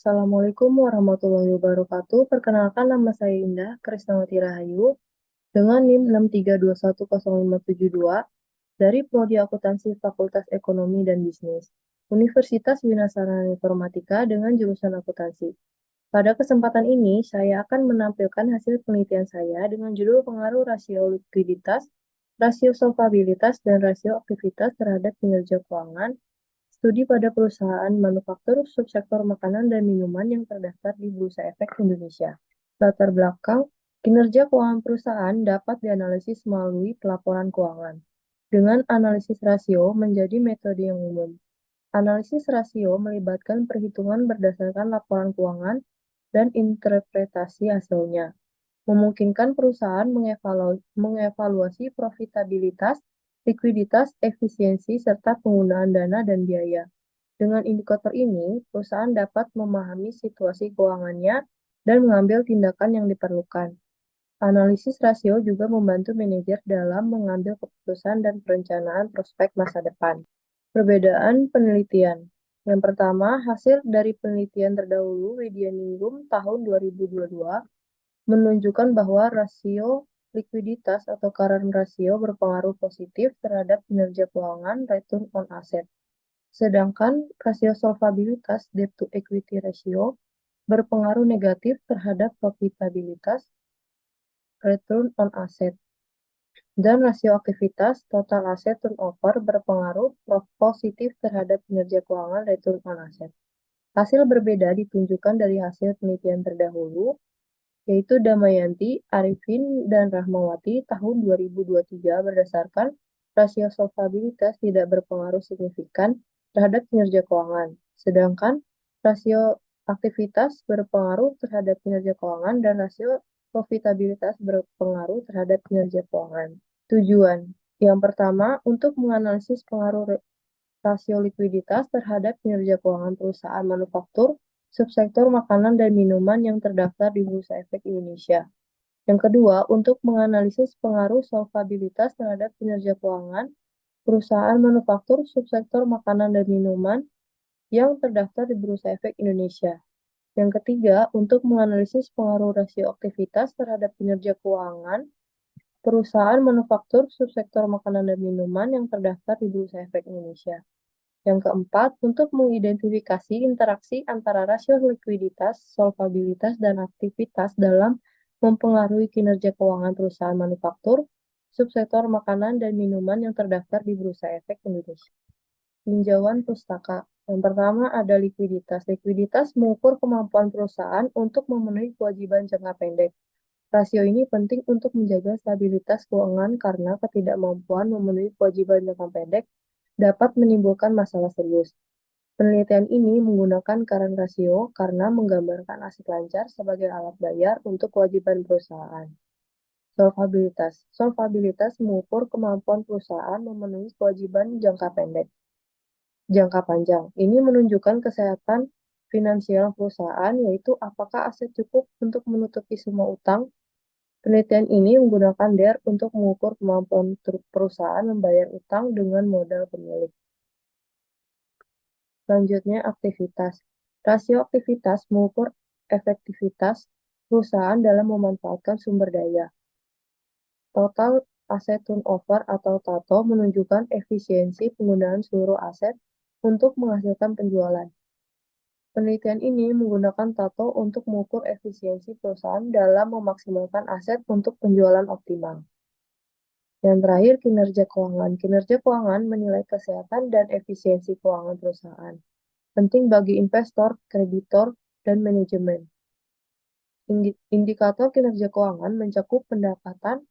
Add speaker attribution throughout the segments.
Speaker 1: Assalamualaikum warahmatullahi wabarakatuh. Perkenalkan nama saya Indah Krisnawati Rahayu dengan NIM 6321052 dari Prodi Akuntansi Fakultas Ekonomi dan Bisnis, Universitas Winasarana Informatika dengan jurusan akuntansi. Pada kesempatan ini, saya akan menampilkan hasil penelitian saya dengan judul pengaruh rasio likuiditas, rasio solvabilitas, dan rasio aktivitas terhadap kinerja keuangan studi pada perusahaan manufaktur subsektor makanan dan minuman yang terdaftar di Bursa Efek Indonesia. Latar belakang, kinerja keuangan perusahaan dapat dianalisis melalui pelaporan keuangan. Dengan analisis rasio menjadi metode yang umum. Analisis rasio melibatkan perhitungan berdasarkan laporan keuangan dan interpretasi hasilnya, memungkinkan perusahaan mengevaluasi profitabilitas, likuiditas, efisiensi, serta penggunaan dana dan biaya. Dengan indikator ini, perusahaan dapat memahami situasi keuangannya dan mengambil tindakan yang diperlukan. Analisis rasio juga membantu manajer dalam mengambil keputusan dan perencanaan prospek masa depan. Perbedaan penelitian. Yang pertama, hasil dari penelitian terdahulu Widianingrum tahun 2022 menunjukkan bahwa rasio likuiditas atau current ratio berpengaruh positif terhadap kinerja keuangan return on asset. Sedangkan rasio solvabilitas debt to equity ratio berpengaruh negatif terhadap profitabilitas return on asset. Dan rasio aktivitas total asset turnover berpengaruh positif terhadap kinerja keuangan return on asset. Hasil berbeda ditunjukkan dari hasil penelitian terdahulu, yaitu Damayanti, Arifin, dan Rahmawati tahun 2023 berdasarkan rasio solvabilitas tidak berpengaruh signifikan terhadap kinerja keuangan, sedangkan rasio aktivitas berpengaruh terhadap kinerja keuangan dan rasio profitabilitas berpengaruh terhadap kinerja keuangan. Tujuan yang pertama, untuk menganalisis pengaruh rasio likuiditas terhadap kinerja keuangan perusahaan manufaktur subsektor makanan dan minuman yang terdaftar di Bursa Efek Indonesia. Yang kedua, untuk menganalisis pengaruh solvabilitas terhadap kinerja keuangan perusahaan manufaktur subsektor makanan dan minuman yang terdaftar di Bursa Efek Indonesia. Yang ketiga, untuk menganalisis pengaruh rasio aktivitas terhadap kinerja keuangan perusahaan manufaktur subsektor makanan dan minuman yang terdaftar di Bursa Efek Indonesia. Yang keempat, untuk mengidentifikasi interaksi antara rasio likuiditas, solvabilitas, dan aktivitas dalam mempengaruhi kinerja keuangan perusahaan manufaktur, subsektor makanan dan minuman yang terdaftar di Bursa Efek Indonesia. Tinjauan pustaka. Yang pertama ada likuiditas. Likuiditas mengukur kemampuan perusahaan untuk memenuhi kewajiban jangka pendek. Rasio ini penting untuk menjaga stabilitas keuangan karena ketidakmampuan memenuhi kewajiban jangka pendek dapat menimbulkan masalah serius. Penelitian ini menggunakan current ratio karena menggambarkan aset lancar sebagai alat bayar untuk kewajiban perusahaan. Solvabilitas. Solvabilitas mengukur kemampuan perusahaan memenuhi kewajiban jangka pendek. Jangka panjang. Ini menunjukkan kesehatan finansial perusahaan, yaitu apakah aset cukup untuk menutupi semua utang. Penelitian ini menggunakan DER untuk mengukur kemampuan perusahaan membayar utang dengan modal pemilik. Selanjutnya, aktivitas. Rasio aktivitas mengukur efektivitas perusahaan dalam memanfaatkan sumber daya. Total Asset Turnover atau TATO menunjukkan efisiensi penggunaan seluruh aset untuk menghasilkan penjualan. Penelitian ini menggunakan TATO untuk mengukur efisiensi perusahaan dalam memaksimalkan aset untuk penjualan optimal. Yang terakhir, kinerja keuangan. Kinerja keuangan menilai kesehatan dan efisiensi keuangan perusahaan. Penting bagi investor, kreditor, dan manajemen. Indikator kinerja keuangan mencakup pendapatan,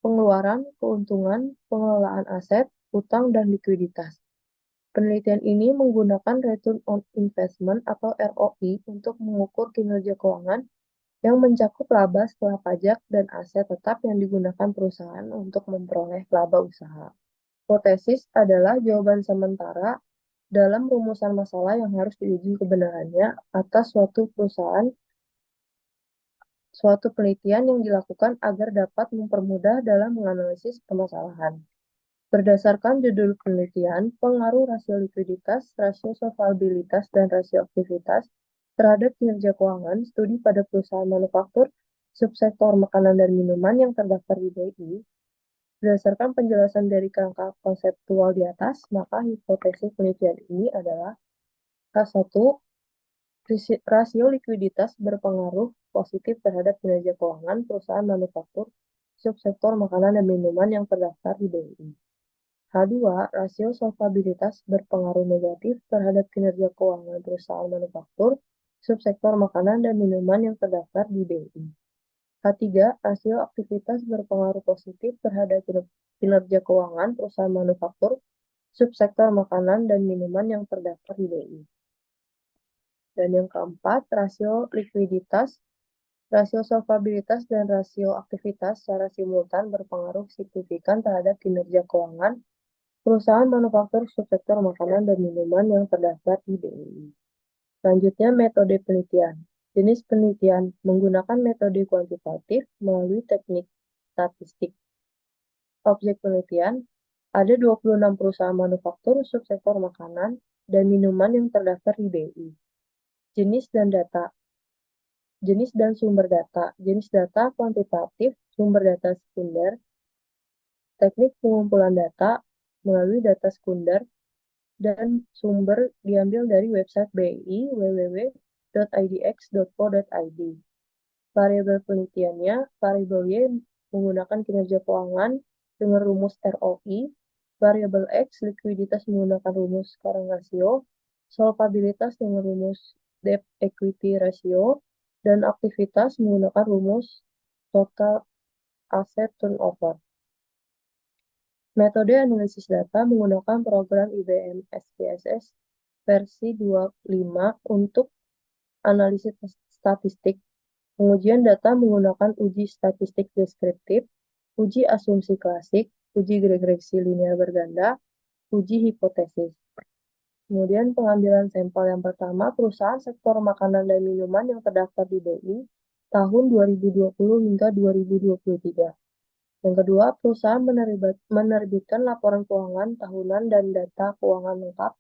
Speaker 1: pengeluaran, keuntungan, pengelolaan aset, utang, dan likuiditas. Penelitian ini menggunakan Return on Investment atau ROI untuk mengukur kinerja keuangan yang mencakup laba setelah pajak dan aset tetap yang digunakan perusahaan untuk memperoleh laba usaha. Hipotesis adalah jawaban sementara dalam rumusan masalah yang harus diuji kebenarannya atas suatu penelitian yang dilakukan agar dapat mempermudah dalam menganalisis permasalahan. Berdasarkan judul penelitian, pengaruh rasio likuiditas, rasio solvabilitas, dan rasio aktivitas Terhadap kinerja keuangan, studi pada perusahaan manufaktur, subsektor makanan dan minuman yang terdaftar di BI, berdasarkan penjelasan dari kerangka konseptual di atas, maka hipotesis penelitian ini adalah K1, rasio likuiditas berpengaruh positif terhadap kinerja keuangan perusahaan manufaktur, subsektor makanan dan minuman yang terdaftar di BI. H2, rasio solvabilitas berpengaruh negatif terhadap kinerja keuangan perusahaan manufaktur, subsektor makanan dan minuman yang terdaftar di BI. K3, rasio aktivitas berpengaruh positif terhadap kinerja keuangan perusahaan manufaktur, subsektor makanan dan minuman yang terdaftar di BI. Dan yang keempat, rasio likuiditas, rasio solvabilitas, dan rasio aktivitas secara simultan berpengaruh signifikan terhadap kinerja keuangan perusahaan manufaktur subsektor makanan dan minuman yang terdaftar di BI. Selanjutnya, metode penelitian. Jenis penelitian menggunakan metode kuantitatif melalui teknik statistik. Objek penelitian, ada 26 perusahaan manufaktur subsektor makanan dan minuman yang terdaftar di BI. Jenis dan data. Jenis dan sumber data. Jenis data kuantitatif, sumber data sekunder, teknik pengumpulan data melalui data sekunder, dan sumber diambil dari website BI www.idx.co.id. Variabel penelitiannya, variabel Y menggunakan kinerja keuangan dengan rumus ROI, variabel X likuiditas menggunakan rumus current ratio, solvabilitas dengan rumus debt equity ratio, dan aktivitas menggunakan rumus total asset turnover. Metode analisis data menggunakan program IBM SPSS versi 25 untuk analisis statistik. Pengujian data menggunakan uji statistik deskriptif, uji asumsi klasik, uji regresi linear berganda, uji hipotesis. Kemudian pengambilan sampel yang pertama, perusahaan sektor makanan dan minuman yang terdaftar di BI tahun 2020 hingga 2023. Yang kedua, perusahaan menerbitkan laporan keuangan tahunan dan data keuangan lengkap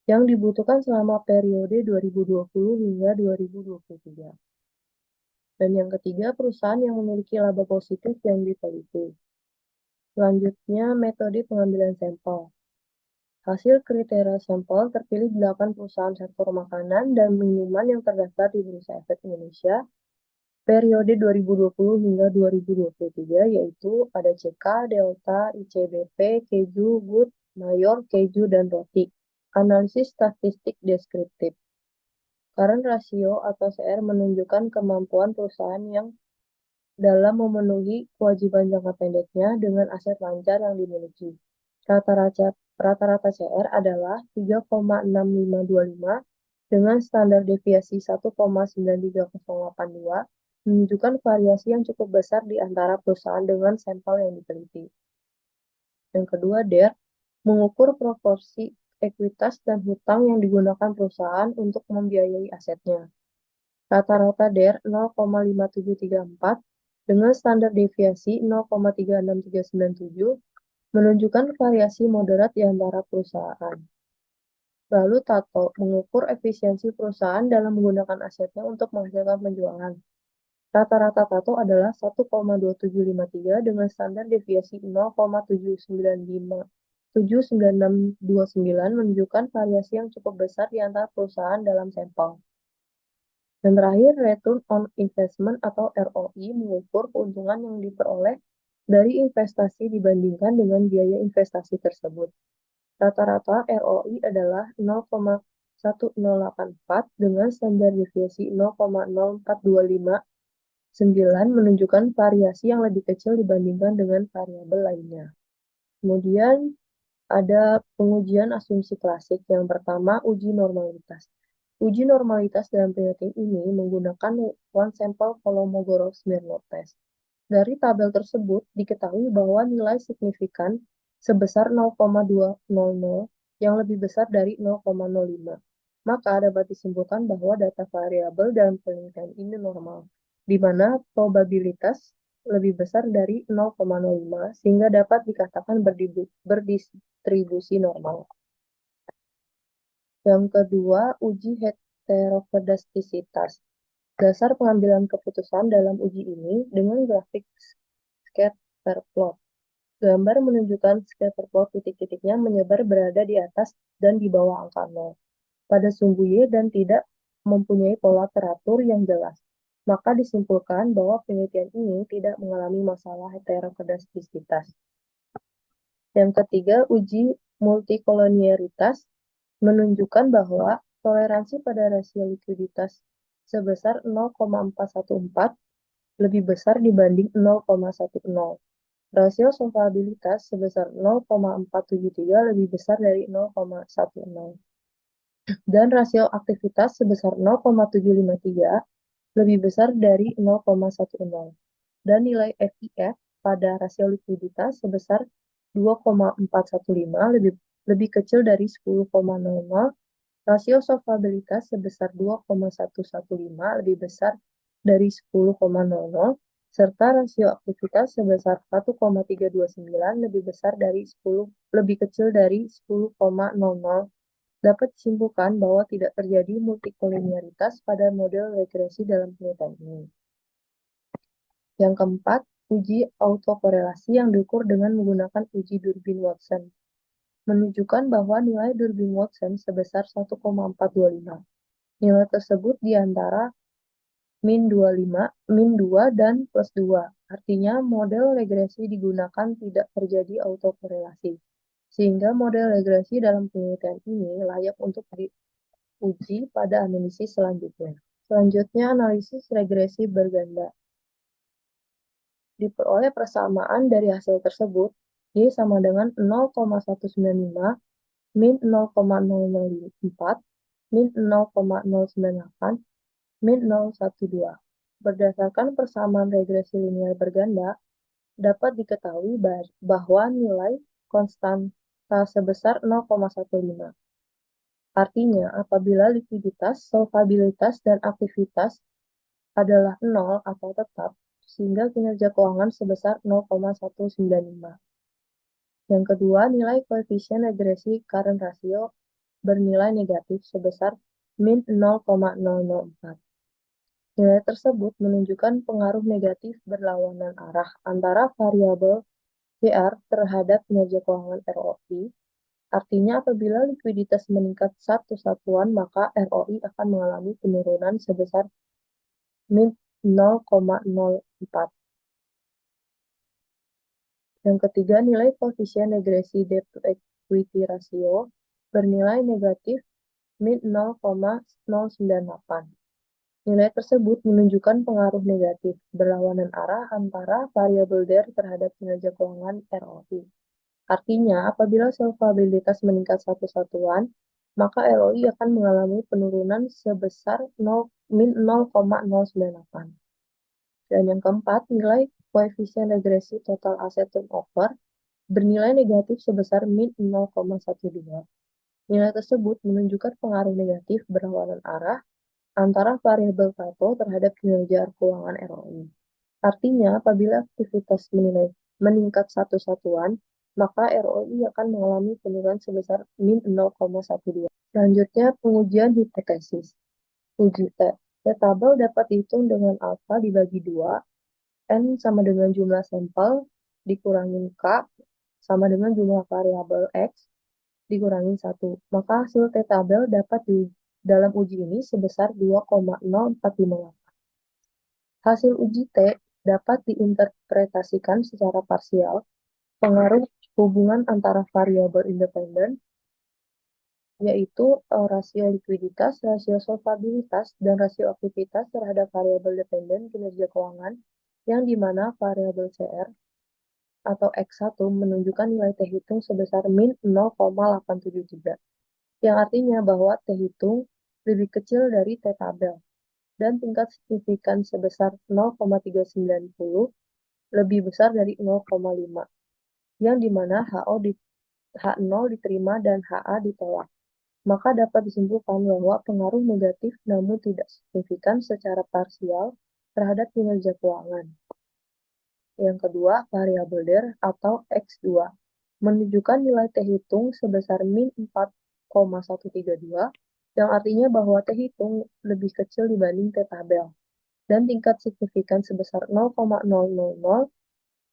Speaker 1: yang dibutuhkan selama periode 2020 hingga 2023. Dan yang ketiga, perusahaan yang memiliki laba positif yang diteliti. Selanjutnya, metode pengambilan sampel. Hasil kriteria sampel terpilih 8 perusahaan sektor makanan dan minuman yang terdaftar di Bursa Efek Indonesia periode 2020 hingga 2023, yaitu ada CK, Delta, ICBP, Keju, Good, Mayor, Keju, dan Roti. Analisis statistik deskriptif. Current ratio atau CR menunjukkan kemampuan perusahaan yang dalam memenuhi kewajiban jangka pendeknya dengan aset lancar yang dimiliki. Rata-rata CR adalah 3,6525 dengan standar deviasi 1,93082, menunjukkan variasi yang cukup besar di antara perusahaan dengan sampel yang diteliti. Yang kedua, DER mengukur proporsi ekuitas dan hutang yang digunakan perusahaan untuk membiayai asetnya. Rata-rata DER 0,5734 dengan standar deviasi 0,36397 menunjukkan variasi moderat di antara perusahaan. Lalu TATO mengukur efisiensi perusahaan dalam menggunakan asetnya untuk menghasilkan penjualan. Rata-rata TATO adalah 1,2753 dengan standar deviasi 0,795629 menunjukkan variasi yang cukup besar di antara perusahaan dalam sampel. Dan terakhir, Return on Investment atau ROI mengukur keuntungan yang diperoleh dari investasi dibandingkan dengan biaya investasi tersebut. Rata-rata ROI adalah 0,1084 dengan standar deviasi 0,0425 menunjukkan variasi yang lebih kecil dibandingkan dengan variabel lainnya. Kemudian ada pengujian asumsi klasik. Yang pertama, uji normalitas. Uji normalitas dalam penelitian ini menggunakan one sample Kolmogorov-Smirnov test. Dari tabel tersebut diketahui bahwa nilai signifikan sebesar 0,200 yang lebih besar dari 0,05. Maka dapat disimpulkan bahwa data variabel dalam penelitian ini normal, di mana probabilitas lebih besar dari 0,05 sehingga dapat dikatakan berdistribusi normal. Yang kedua, uji heterokedastisitas. Dasar pengambilan keputusan dalam uji ini dengan grafik scatter plot. Gambar menunjukkan scatter plot titik-titiknya menyebar berada di atas dan di bawah angka 0 pada sumbu Y dan tidak mempunyai pola teratur yang jelas. Maka disimpulkan bahwa penelitian ini tidak mengalami masalah heterokedastisitas. Yang ketiga, uji multikolonialitas menunjukkan bahwa toleransi pada rasio likuiditas sebesar 0,414 lebih besar dibanding 0,10. Rasio solvabilitas sebesar 0,473 lebih besar dari 0,10. Dan rasio aktivitas sebesar 0,753 lebih besar dari 0,10. Dan nilai FIF pada rasio likuiditas sebesar 2,415 lebih kecil dari 10,00. Rasio solvabilitas sebesar 2,115 lebih besar dari 10,00, serta rasio aktivitas sebesar 1,329 lebih besar dari 10 lebih kecil dari 10,00. Dapat disimpulkan bahwa tidak terjadi multikolinialitas pada model regresi dalam penelitian ini. Yang keempat, uji autokorelasi yang diukur dengan menggunakan uji Durbin-Watson menunjukkan bahwa nilai Durbin-Watson sebesar 1,425. Nilai tersebut di antara min 2 dan plus 2. Artinya model regresi digunakan tidak terjadi autokorelasi. Sehingga model regresi dalam penelitian ini layak untuk diuji pada analisis selanjutnya. Selanjutnya, analisis regresi berganda. Diperoleh persamaan dari hasil tersebut, Y sama dengan 0,195 min 0,004, min 0,098, min 012. Berdasarkan persamaan regresi linear berganda, dapat diketahui bahwa nilai konstanta sebesar 0,15. Artinya, apabila likuiditas, solvabilitas, dan aktivitas adalah 0 atau tetap, sehingga kinerja keuangan sebesar 0,195. Yang kedua, nilai koefisien regresi current ratio bernilai negatif sebesar min 0,004. Nilai tersebut menunjukkan pengaruh negatif berlawanan arah antara variabel CR terhadap kinerja keuangan ROI. Artinya apabila likuiditas meningkat satu satuan, maka ROI akan mengalami penurunan sebesar min 0,04. Yang ketiga, nilai koefisien regresi debt to equity ratio bernilai negatif min 0,098. Nilai tersebut menunjukkan pengaruh negatif berlawanan arah antara variabel DER terhadap kinerja keuangan ROI. Artinya, apabila solvabilitas meningkat satu satuan, maka ROI akan mengalami penurunan sebesar min 0,098. Dan yang keempat, nilai koefisien regresi total asset turnover bernilai negatif sebesar min 0,12. Nilai tersebut menunjukkan pengaruh negatif berlawanan arah antara variabel Pareto terhadap kinerja keuangan ROI. Artinya, apabila aktivitas meningkat satu satuan, maka ROI akan mengalami penurunan sebesar min 0,12. Selanjutnya, pengujian hipotesis. Uji T. T-tabel dapat dihitung dengan alfa dibagi 2, N sama dengan jumlah sampel, dikurangin K, sama dengan jumlah variabel X, dikurangin 1. Maka hasil T-tabel dapat dalam uji ini sebesar 2,0458. Hasil uji T dapat diinterpretasikan secara parsial, pengaruh hubungan antara variabel independen, yaitu rasio likuiditas, rasio solvabilitas, dan rasio aktivitas terhadap variabel dependen kinerja keuangan, yang dimana variabel CR atau X1 menunjukkan nilai T hitung sebesar min 0,873, yang artinya bahwa T hitung lebih kecil dari T tabel, dan tingkat signifikan sebesar 0,390 lebih besar dari 0,5, yang dimana H0 diterima dan HA ditolak. Maka dapat disimpulkan bahwa pengaruh negatif namun tidak signifikan secara parsial terhadap kinerja keuangan. Yang kedua, variabel DER atau X2 menunjukkan nilai T hitung sebesar min 4,132 yang artinya bahwa T hitung lebih kecil dibanding T tabel, dan tingkat signifikan sebesar 0,000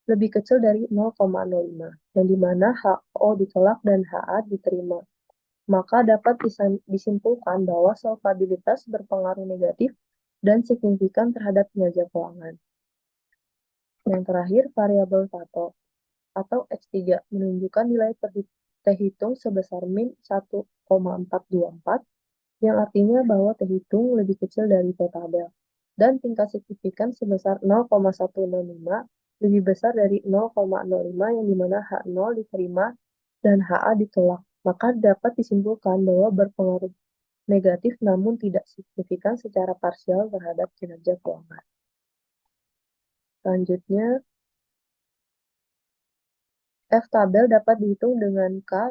Speaker 1: lebih kecil dari 0,05, yang dimana HO ditolak dan HA diterima. Maka dapat disimpulkan bahwa solvabilitas berpengaruh negatif dan signifikan terhadap kinerja keuangan. Yang terakhir, variabel Tato atau X3 menunjukkan nilai terhitung sebesar min 1,424, yang artinya bahwa terhitung lebih kecil dari T tabel, dan tingkat signifikan sebesar 0,105 lebih besar dari 0,05, yang dimana H0 diterima dan HA ditolak. Maka dapat disimpulkan bahwa berpengaruh negatif namun tidak signifikan secara parsial terhadap kinerja keuangan. Selanjutnya, F tabel dapat dihitung dengan K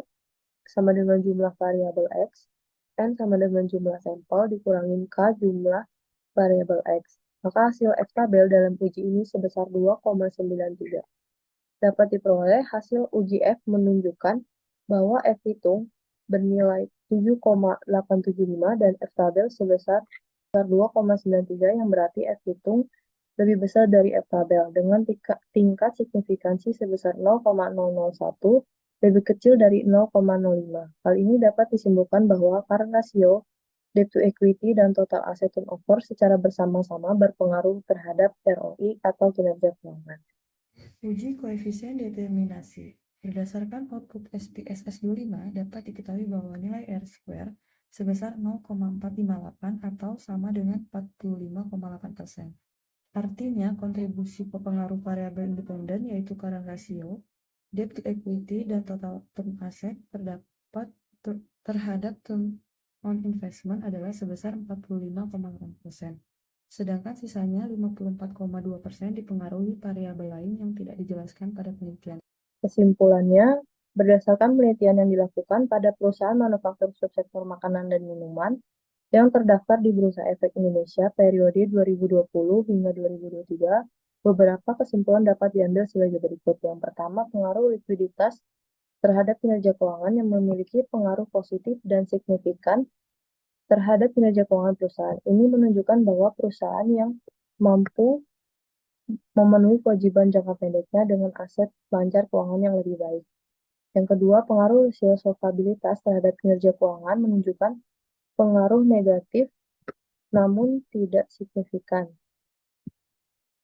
Speaker 1: sama dengan jumlah variabel X, N sama dengan jumlah sampel dikurangin K jumlah variabel X. Maka hasil F tabel dalam uji ini sebesar 2,93. Dapat diperoleh hasil uji F menunjukkan bahwa F hitung bernilai 7,875 dan F tabel sebesar 2,93, yang berarti F hitung lebih besar dari F tabel dengan tingkat signifikansi sebesar 0,001 lebih kecil dari 0,05. Hal ini dapat disimpulkan bahwa current ratio, debt to equity, dan total asset turnover secara bersama-sama berpengaruh terhadap ROI atau kinerja keuangan.
Speaker 2: Uji koefisien determinasi. Berdasarkan output SPSS 25 dapat diketahui bahwa nilai R² sebesar 0,458 atau sama dengan 45,8%. Artinya, kontribusi pengaruh variabel independen yaitu current ratio, debt to equity, dan total term asset terhadap term on investment adalah sebesar 45,8%. Sedangkan sisanya 54,2% dipengaruhi variabel lain yang tidak dijelaskan pada penelitian.
Speaker 1: Kesimpulannya, berdasarkan penelitian yang dilakukan pada perusahaan manufaktur subsektor makanan dan minuman yang terdaftar di Bursa Efek Indonesia periode 2020 hingga 2023, beberapa kesimpulan dapat diambil sebagai berikut. Yang pertama, pengaruh likuiditas terhadap kinerja keuangan yang memiliki pengaruh positif dan signifikan terhadap kinerja keuangan perusahaan. Ini menunjukkan bahwa perusahaan yang mampu memenuhi kewajiban jangka pendeknya dengan aset lancar keuangan yang lebih baik. Yang kedua, pengaruh rasio solvabilitas terhadap kinerja keuangan menunjukkan pengaruh negatif namun tidak signifikan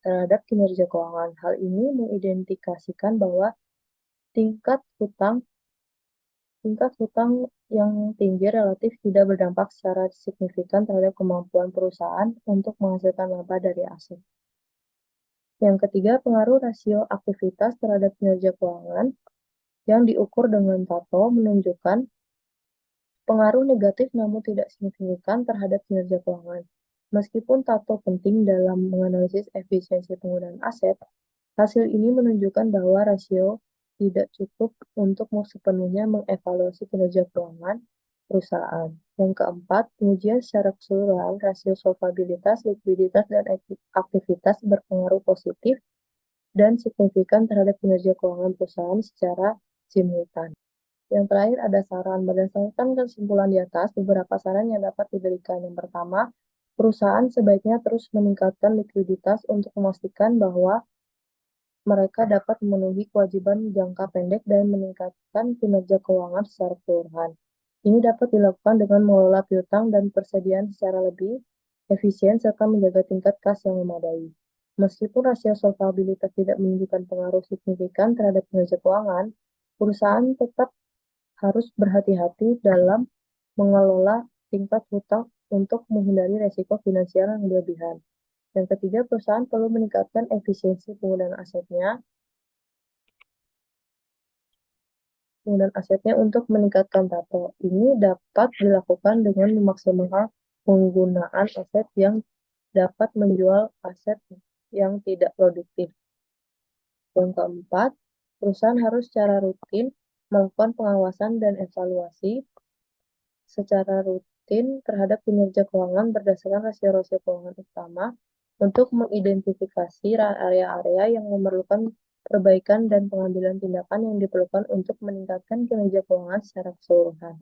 Speaker 1: terhadap kinerja keuangan. Hal ini mengidentifikasikan bahwa tingkat hutang yang tinggi relatif tidak berdampak secara signifikan terhadap kemampuan perusahaan untuk menghasilkan laba dari aset. Yang ketiga, pengaruh rasio aktivitas terhadap kinerja keuangan yang diukur dengan Tato menunjukkan pengaruh negatif namun tidak signifikan terhadap kinerja keuangan. Meskipun Tato penting dalam menganalisis efisiensi penggunaan aset, hasil ini menunjukkan bahwa rasio tidak cukup untuk sepenuhnya mengevaluasi kinerja keuangan perusahaan. Yang keempat, pengujian secara keseluruhan rasio solvabilitas, likuiditas, dan aktivitas berpengaruh positif dan signifikan terhadap kinerja keuangan perusahaan secara simultan. Yang terakhir ada saran. Berdasarkan kesimpulan di atas, beberapa saran yang dapat diberikan. Yang pertama, perusahaan sebaiknya terus meningkatkan likuiditas untuk memastikan bahwa mereka dapat memenuhi kewajiban jangka pendek dan meningkatkan kinerja keuangan secara keseluruhan. Ini dapat dilakukan dengan mengelola piutang dan persediaan secara lebih efisien serta menjaga tingkat kas yang memadai. Meskipun rasio solvabilitas tidak menunjukkan pengaruh signifikan terhadap kinerja keuangan, perusahaan tetap harus berhati-hati dalam mengelola tingkat hutang untuk menghindari resiko finansial yang berlebihan. Yang ketiga, perusahaan perlu meningkatkan efisiensi penggunaan asetnya untuk meningkatkan Tato. Ini dapat dilakukan dengan memaksimalkan penggunaan aset yang dapat menjual aset yang tidak produktif. Yang keempat, perusahaan harus secara rutin melakukan pengawasan dan evaluasi secara rutin terhadap kinerja keuangan berdasarkan rasio-rasio keuangan utama untuk mengidentifikasi area-area yang memerlukan perbaikan dan pengambilan tindakan yang diperlukan untuk meningkatkan kinerja keuangan secara keseluruhan.